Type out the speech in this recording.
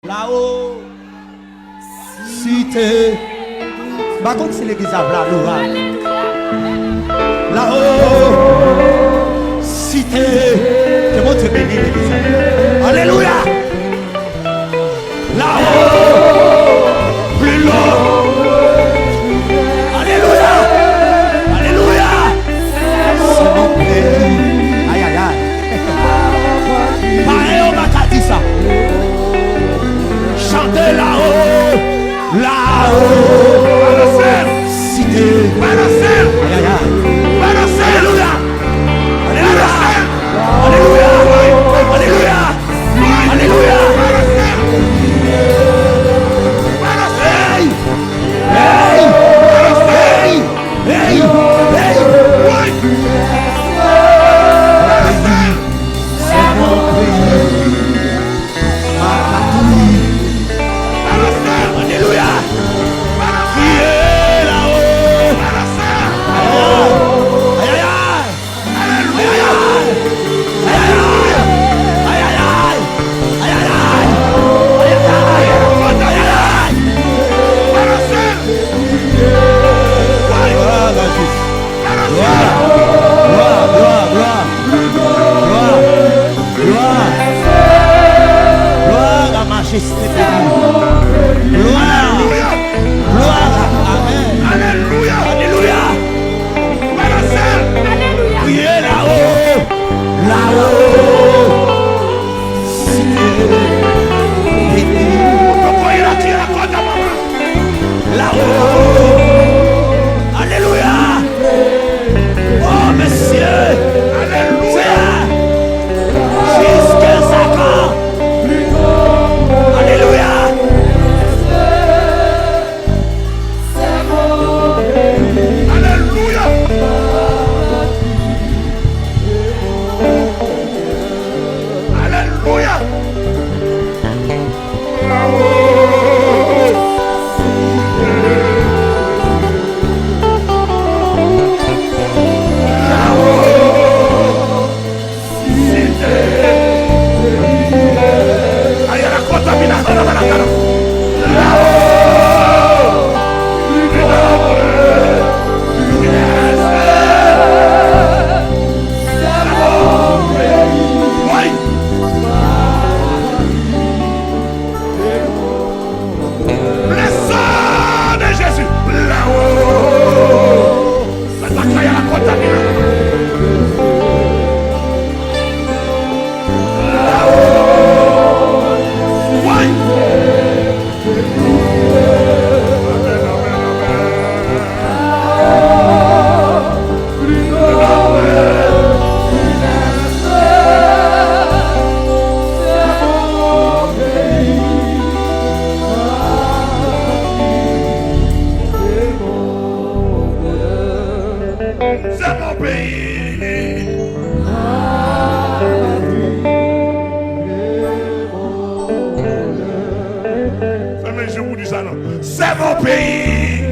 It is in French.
Là-haut, cité. Par contre, c'est l'église à là-haut, cité. Que mon Dieu bénisse l'église. Alléluia. Là-haut, plus loin. Alléluia. Alléluia. C'est mon pays. Aïe, aïe, aïe. Pareil, on m'a dit ça. Chantez là-haut, là-haut, cité, alléluia, alléluia, alléluia, alléluia, alléluia, hey, hey, hey, hey, c'est mon pays, ma patrie. Alléluia. Priez là-haut. Aïe aïe gloire à majesté. Gloire, gloire, amen. Alléluia, alléluia. Priez là-haut, là-haut. Là-haut, alléluia. Oh, monsieur, alléluia. Jusqu'à sa corps. Alléluia. C'est mon pays.